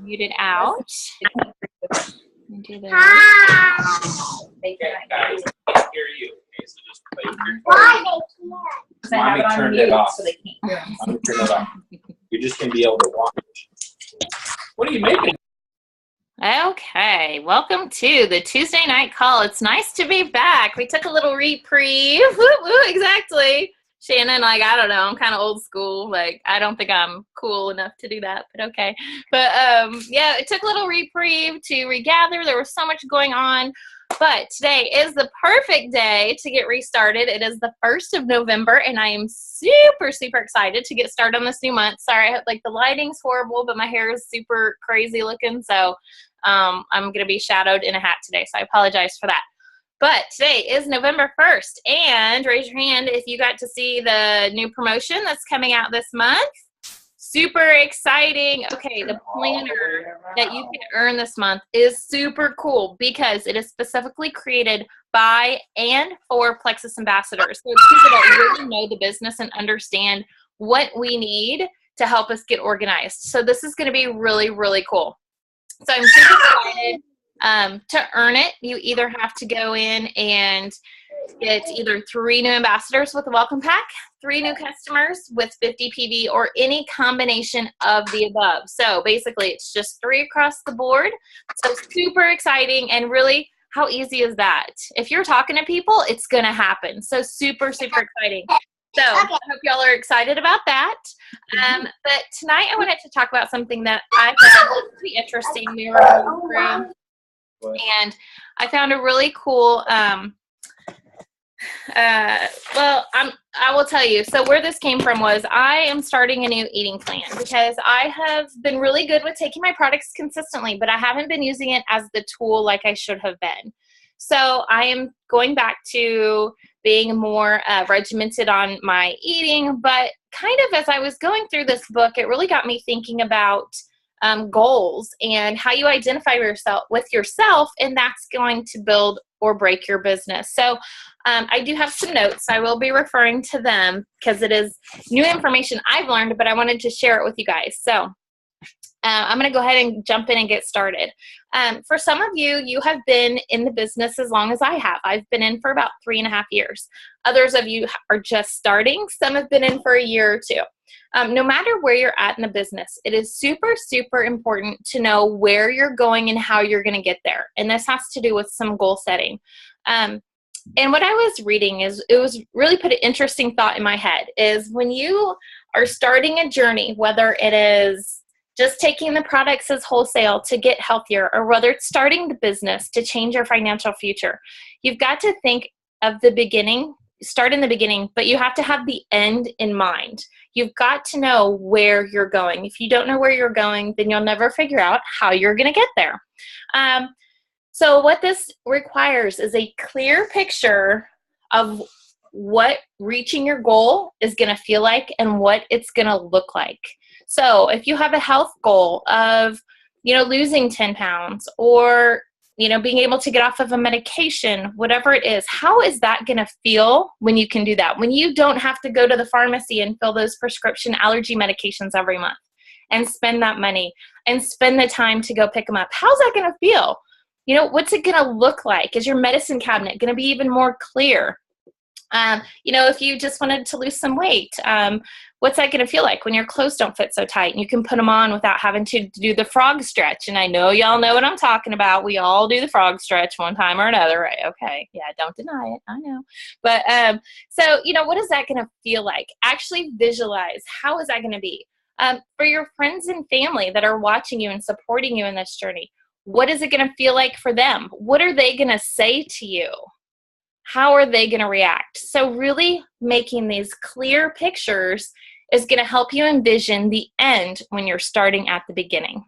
Mute it out. Do that. Okay, guys, I can't hear you. Okay, so just play with your toys. Mommy turned it off. So they can't hear us. Mommy turned it off. You're just going to be able to watch. What are you making? Okay, welcome to the Tuesday night call. It's nice to be back. We took a little reprieve. Woo, woo, exactly. Shannon, I don't know, I'm kind of old school. I don't think I'm cool enough to do that, but okay. But yeah, it took a little reprieve to regather. There was so much going on. But today is the perfect day to get restarted. It is the 1st of November, and I am super, super excited to get started on this new month. Sorry, the lighting's horrible, but my hair is super crazy looking, so I'm going to be shadowed in a hat today, so I apologize for that. But today is November 1st, and raise your hand if you got to see the new promotion that's coming out this month. Super exciting. Okay, the planner that you can earn this month is super cool because it is specifically created by and for Plexus ambassadors. So it's people that really know the business and understand what we need to help us get organized. So this is going to be really, really cool. So I'm super excited. To earn it, you either have to go in and get either 3 new ambassadors with a welcome pack, 3 new customers with 50 PV, or any combination of the above. So basically, it's just 3 across the board. So super exciting, and really, how easy is that? If you're talking to people, it's going to happen. So super, super exciting. So I hope y'all are excited about that. But tonight, I wanted to talk about something that I found pretty interesting. We were going through. And I found a really cool, I will tell you. So where this came from was I am starting a new eating plan because I have been really good with taking my products consistently, but I haven't been using it as the tool like I should have been. So I am going back to being more regimented on my eating, but kind of as I was going through this book, it really got me thinking about goals and how you identify with yourself, and that's going to build or break your business. So I do have some notes. I will be referring to them because it is new information I've learned, but I wanted to share it with you guys. So I'm going to go ahead and jump in and get started. For some of you, you have been in the business as long as I have. I've been in for about 3.5 years. Others of you are just starting. Some have been in for a year or two. No matter where you're at in the business, it is super, super important to know where you're going and how you're going to get there. And this has to do with some goal setting. And what I was reading is it was really put an interesting thought in my head is when you are starting a journey, whether it is just taking the products as wholesale to get healthier, or whether it's starting the business to change your financial future, you've got to think of the beginning, start in the beginning, but you have to have the end in mind. You've got to know where you're going. If you don't know where you're going, then you'll never figure out how you're going to get there. So what this requires is a clear picture of what reaching your goal is going to feel like and what it's going to look like. So if you have a health goal of, losing 10 pounds or, being able to get off of a medication, whatever it is, how is that going to feel when you can do that? When you don't have to go to the pharmacy and fill those prescription allergy medications every month and spend that money and spend the time to go pick them up. How's that going to feel? What's it going to look like? Is your medicine cabinet going to be even more clear? If you just wanted to lose some weight, what's that going to feel like when your clothes don't fit so tight and you can put them on without having to do the frog stretch? And I know y'all know what I'm talking about. We all do the frog stretch one time or another, right? Okay. Yeah, don't deny it. I know. But, so, what is that going to feel like? Actually visualize. How is that going to be? For your friends and family that are watching you and supporting you in this journey, what is it going to feel like for them? What are they going to say to you? How are they going to react? So really making these clear pictures is going to help you envision the end when you're starting at the beginning.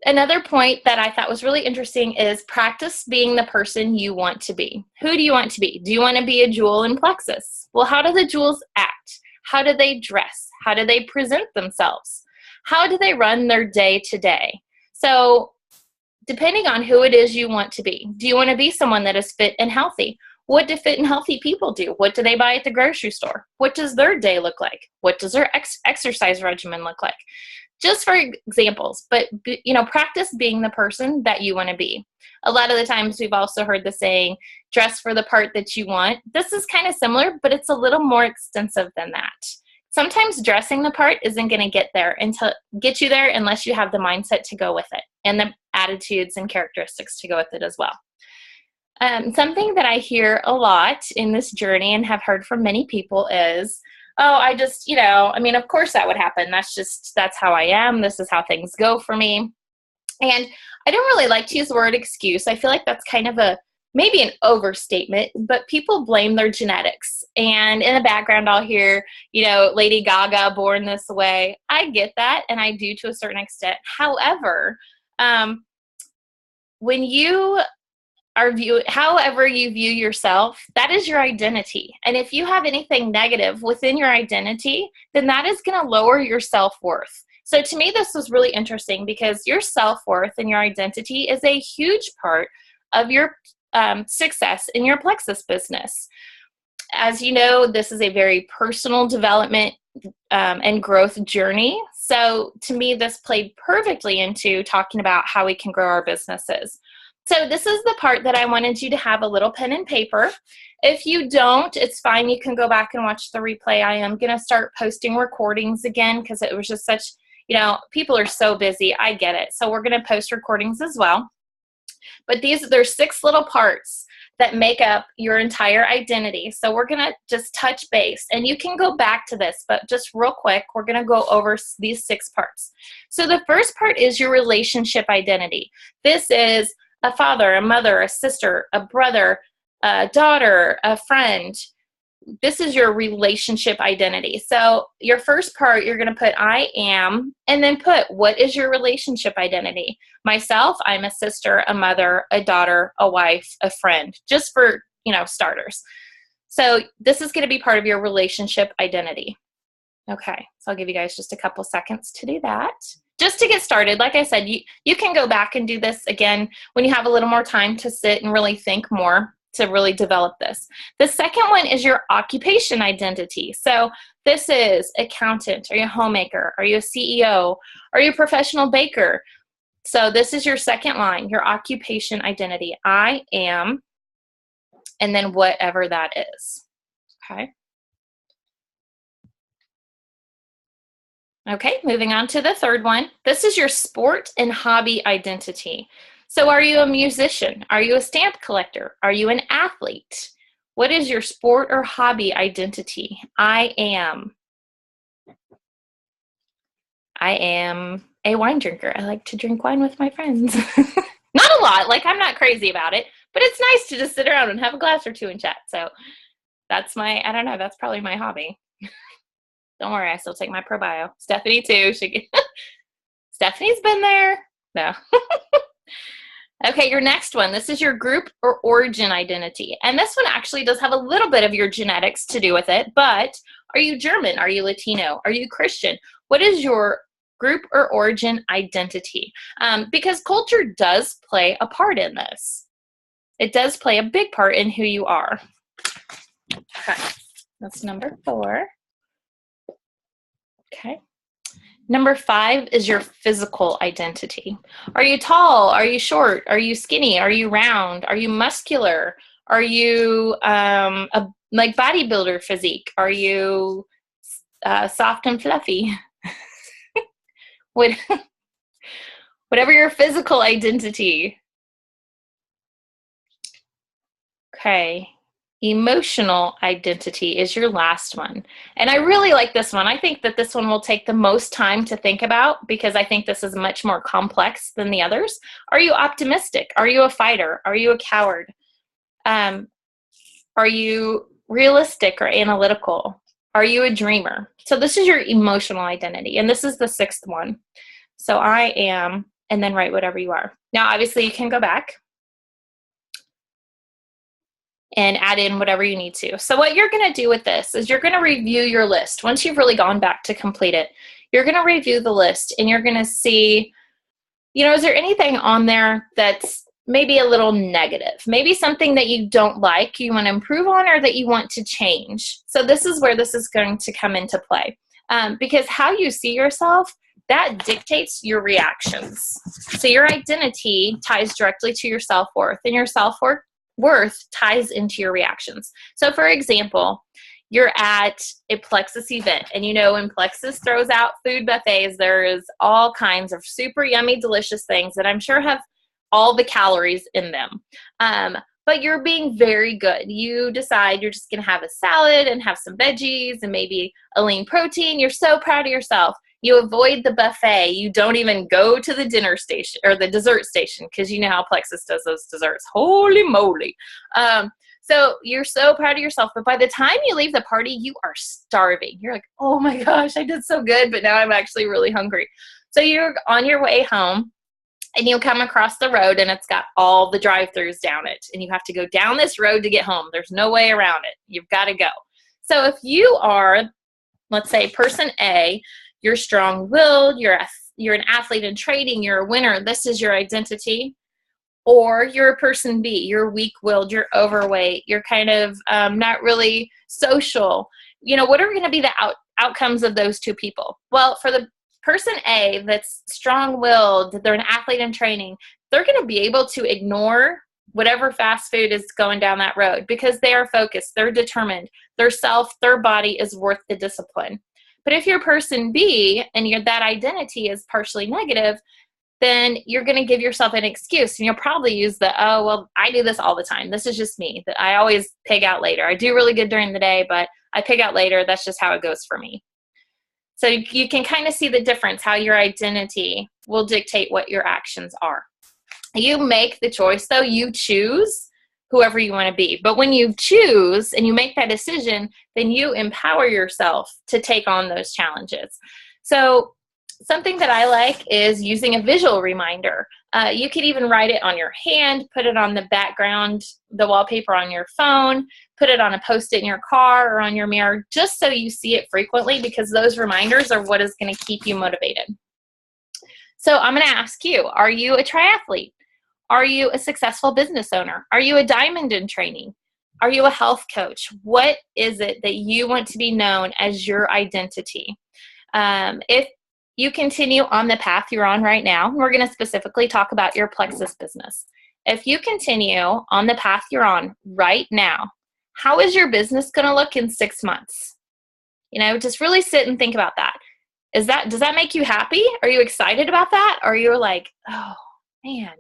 Another point that I thought was really interesting is practice being the person you want to be. Who do you want to be? Do you want to be a jewel in Plexus? Well, how do the jewels act? How do they dress? How do they present themselves? How do they run their day to day? So depending on who it is you want to be. Do you want to be someone that is fit and healthy? What do fit and healthy people do? What do they buy at the grocery store? What does their day look like? What does their exercise regimen look like? just for examples, but practice being the person that you want to be. A lot of the times we've also heard the saying, dress for the part that you want. This is kind of similar, but it's a little more extensive than that. Sometimes dressing the part isn't going to get you there unless you have the mindset to go with it and the attitudes and characteristics to go with it as well. Something that I hear a lot in this journey and have heard from many people is, oh, I just, of course that would happen. That's how I am. This is how things go for me. And I don't really like to use the word excuse. I feel like that's kind of maybe an overstatement, but people blame their genetics. And in the background, I'll hear, Lady Gaga, born this way. I get that, and I do to a certain extent. However, when you however you view yourself, that is your identity. And if you have anything negative within your identity, then that is going to lower your self-worth. So to me, this was really interesting because your self-worth and your identity is a huge part of your success in your Plexus business. As you know, this is a very personal development and growth journey. So to me, this played perfectly into talking about how we can grow our businesses. So this is the part that I wanted you to have a little pen and paper. If you don't, it's fine. You can go back and watch the replay. I am going to start posting recordings again because it was just such, people are so busy. I get it. So we're going to post recordings as well. But there's 6 little parts that make up your entire identity. So we're going to just touch base. And you can go back to this, but just real quick, we're going to go over these 6 parts. So the first part is your relationship identity. This is a father, a mother, a sister, a brother, a daughter, a friend. This is your relationship identity. So your first part, you're going to put I am, and then put what is your relationship identity. Myself, I'm a sister, a mother, a daughter, a wife, a friend, just for, starters. So this is going to be part of your relationship identity. Okay, so I'll give you guys just a couple seconds to do that. Just to get started, like I said, you can go back and do this again when you have a little more time to sit and really think more to really develop this. The second one is your occupation identity. So this is accountant. Are you a homemaker? Are you a CEO? Are you a professional baker? So this is your second line, your occupation identity. I am, and then whatever that is. Okay. Okay, moving on to the third one. This is your sport and hobby identity. So are you a musician? Are you a stamp collector? Are you an athlete? What is your sport or hobby identity? I am a wine drinker. I like to drink wine with my friends. Not a lot, I'm not crazy about it, but it's nice to just sit around and have a glass or 2 and chat. So that's that's probably my hobby. Don't worry, I still take my ProBio. Stephanie too. Stephanie's been there. No. Okay, your next one. This is your group or origin identity. And this one actually does have a little bit of your genetics to do with it, but are you German? Are you Latino? Are you Christian? What is your group or origin identity? Because culture does play a part in this. It does play a big part in who you are. Okay, that's number 4. Okay. Number 5 is your physical identity. Are you tall? Are you short? Are you skinny? Are you round? Are you muscular? Are you like bodybuilder physique? Are you soft and fluffy? Whatever your physical identity. Okay. Emotional identity is your last one. And I really like this one. I think that this one will take the most time to think about because I think this is much more complex than the others. Are you optimistic? Are you a fighter? Are you a coward? Are you realistic or analytical? Are you a dreamer? So this is your emotional identity. And this is the 6th one. So I am, and then write whatever you are. Now, obviously, you can go back and add in whatever you need to. So what you're going to do with this is you're going to review your list. Once you've really gone back to complete it, you're going to review the list and you're going to see, is there anything on there that's maybe a little negative? Maybe something that you don't like, you want to improve on, or that you want to change. So this is where this is going to come into play. Because how you see yourself that dictates your reactions. So your identity ties directly to your self-worth, and your self-worth ties into your reactions. So for example, you're at a Plexus event, and you know when Plexus throws out food buffets, there is all kinds of super yummy, delicious things that I'm sure have all the calories in them. But you're being very good. You decide you're just going to have a salad and have some veggies and maybe a lean protein. You're so proud of yourself. You avoid the buffet. You don't even go to the dinner station or the dessert station, because you know how Plexus does those desserts. Holy moly. So you're so proud of yourself. But by the time you leave the party, you are starving. You're like, oh my gosh, I did so good, but now I'm actually really hungry. So you're on your way home, and you'll come across the road, and it's got all the drive-thrus down it. And you have to go down this road to get home. There's no way around it. You've got to go. So if you are, let's say, person A, you're strong-willed, you're an athlete in training, you're a winner, this is your identity. Or you're a person B, you're weak-willed, you're overweight, you're kind of not really social. You know, what are going to be the outcomes of those two people? Well, for the person A that's strong-willed, they're an athlete in training, they're going to be able to ignore whatever fast food is going down that road because they are focused, they're determined, their body is worth the discipline. But if you're person B and that identity is partially negative, then you're going to give yourself an excuse, and you'll probably use oh, well, I do this all the time. This is just me. That I always pig out later. I do really good during the day, but I pig out later. That's just how it goes for me. So you can kind of see the difference, how your identity will dictate what your actions are. You make the choice, though. You choose whoever you want to be. But when you choose and you make that decision, then you empower yourself to take on those challenges. So something that I like is using a visual reminder. You could even write it on your hand, put it on the background, the wallpaper on your phone, put it on a Post-it in your car or on your mirror, just so you see it frequently, because those reminders are what is going to keep you motivated. So I'm going to ask you, are you a triathlete? Are you a successful business owner? Are you a diamond in training? Are you a health coach? What is it that you want to be known as your identity? If you continue on the path you're on right now, we're going to specifically talk about your Plexus business. If you continue on the path you're on right now, how is your business going to look in 6 months? You know, just really sit and think about that. Does that make you happy? Are you excited about that? Or you're like, oh man,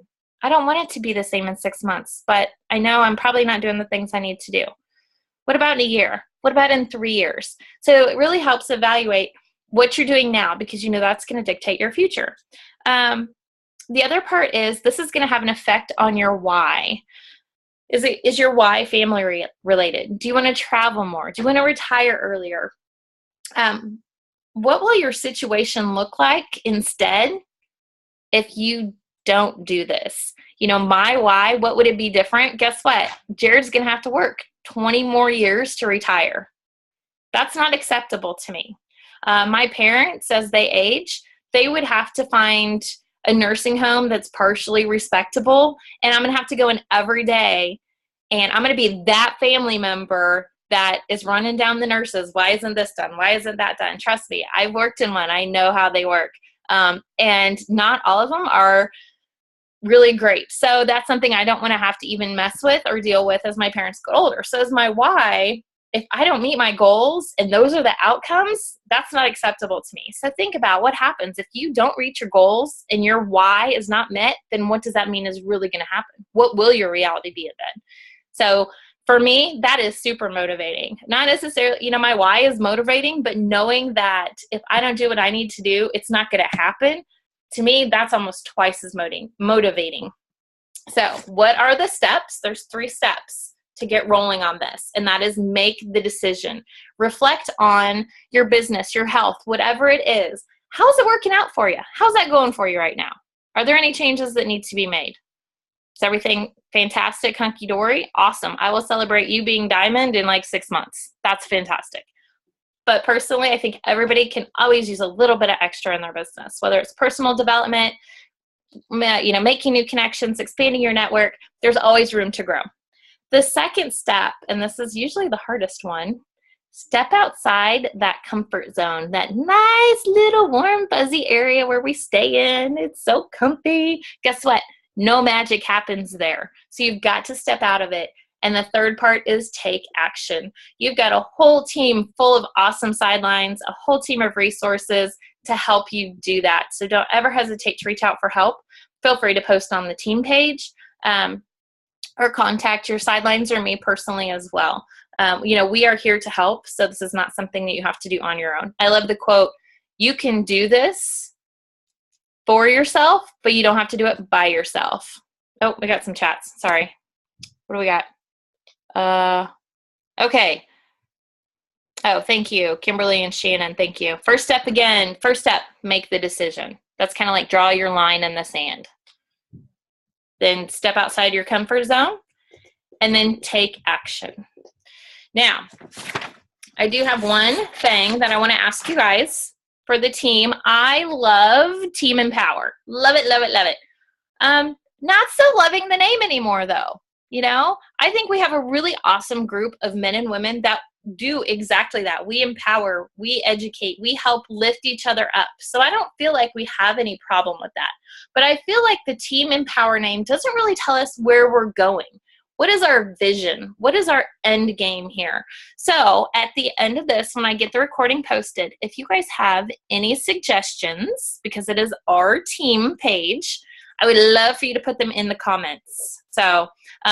I don't want it to be the same in 6 months, but I know I'm probably not doing the things I need to do. What about in a year? What about in 3 years? So it really helps evaluate what you're doing now, because you know that's going to dictate your future. The other part is this is going to have an effect on your why. Is your why family related? Do you want to travel more? Do you want to retire earlier? What will your situation look like instead if you don't do this? You know, my why, what would it be different? Guess what? Jared's going to have to work 20 more years to retire. That's not acceptable to me. My parents, as they age, they would have to find a nursing home that's partially respectable, and I'm going to have to go in every day, and I'm going to be that family member that is running down the nurses. Why isn't this done? Why isn't that done? Trust me, I've worked in one. I know how they work. And not all of them are really great. So that's something I don't want to have to even mess with or deal with as my parents get older. So as my why, if I don't meet my goals and those are the outcomes, that's not acceptable to me. So think about what happens if you don't reach your goals and your why is not met, then what does that mean is really going to happen? What will your reality be then? So for me, that is super motivating. Not necessarily, you know, my why is motivating, but knowing that if I don't do what I need to do, it's not going to happen. To me, that's almost twice as motivating. So what are the steps? There's 3 steps to get rolling on this, and that is make the decision. Reflect on your business, your health, whatever it is. How's it working out for you? How's that going for you right now? Are there any changes that need to be made? Is everything fantastic, hunky-dory? Awesome. I will celebrate you being diamond in like 6 months. That's fantastic. But personally, I think everybody can always use a little bit of extra in their business, whether it's personal development, you know, making new connections, expanding your network. There's always room to grow. The second step, and this is usually the hardest one, step outside that comfort zone, that nice little warm fuzzy area where we stay in. It's so comfy. Guess what? No magic happens there. So you've got to step out of it. And the third part is take action. You've got a whole team full of awesome sidelines, a whole team of resources to help you do that. So don't ever hesitate to reach out for help. Feel free to post on the team page or contact your sidelines or me personally as well. You know, we are here to help, so this is not something that you have to do on your own. I love the quote, you can do this for yourself, but you don't have to do it by yourself. Oh, we got some chats. Sorry. What do we got? Okay. Oh, thank you, Kimberly and Shannon. Thank you. First step again. First step, make the decision. That's kind of like draw your line in the sand. Then step outside your comfort zone and then take action. Now, I do have one thing that I want to ask you guys for the team. I love Team Empower. Love it, love it, love it. Not so loving the name anymore, though. You know, I think we have a really awesome group of men and women that do exactly that. We empower, we educate, we help lift each other up. So I don't feel like we have any problem with that. But I feel like the Team Empower name doesn't really tell us where we're going. What is our vision? What is our end game here? So at the end of this, when I get the recording posted, if you guys have any suggestions, because it is our team page, I would love for you to put them in the comments. So,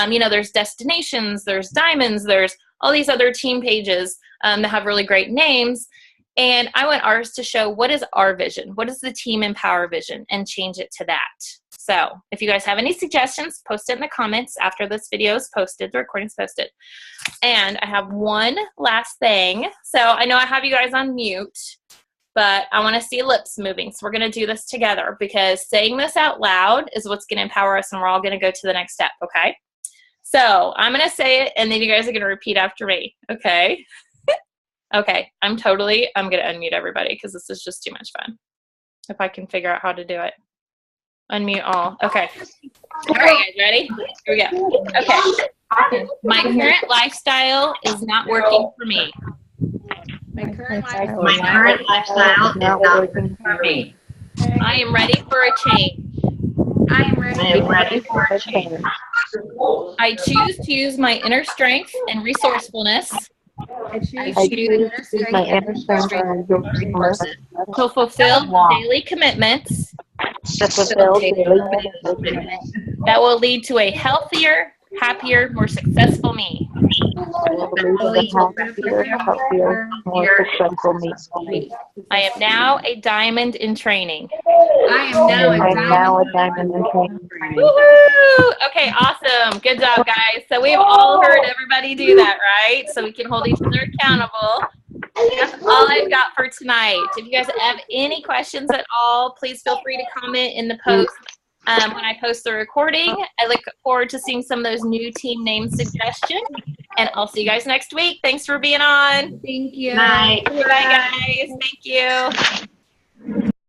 you know, there's destinations, there's diamonds, there's all these other team pages that have really great names. And I want ours to show what is our vision? What is the Team Empower vision? And change it to that. So if you guys have any suggestions, post it in the comments after this video is posted, the recording's posted. And I have one last thing. So I know I have you guys on mute, but I want to see lips moving. So we're going to do this together because saying this out loud is what's going to empower us, and we're all going to go to the next step, okay? So I'm going to say it, and then you guys are going to repeat after me, okay? Okay, I'm going to unmute everybody because this is just too much fun. If I can figure out how to do it. Unmute all. Okay. All right, guys, ready? Here we go. Okay. My current lifestyle is not working for me. My current lifestyle is not working for me. I am ready for a change. I am ready for a change. I choose to use my inner strength and resourcefulness I choose to use my inner strength and resourcefulness to fulfill daily commitments that will lead to a healthier, happier, more successful me. I am now a diamond in training. I am now a diamond in training. Woohoo! Okay, awesome. Good job, guys. So we've all heard everybody do that, right? So we can hold each other accountable. That's all I've got for tonight. If you guys have any questions at all, please feel free to comment in the post when I post the recording. I look forward to seeing some of those new team name suggestions. And I'll see you guys next week. Thanks for being on. Thank you. Bye, guys. Thank you.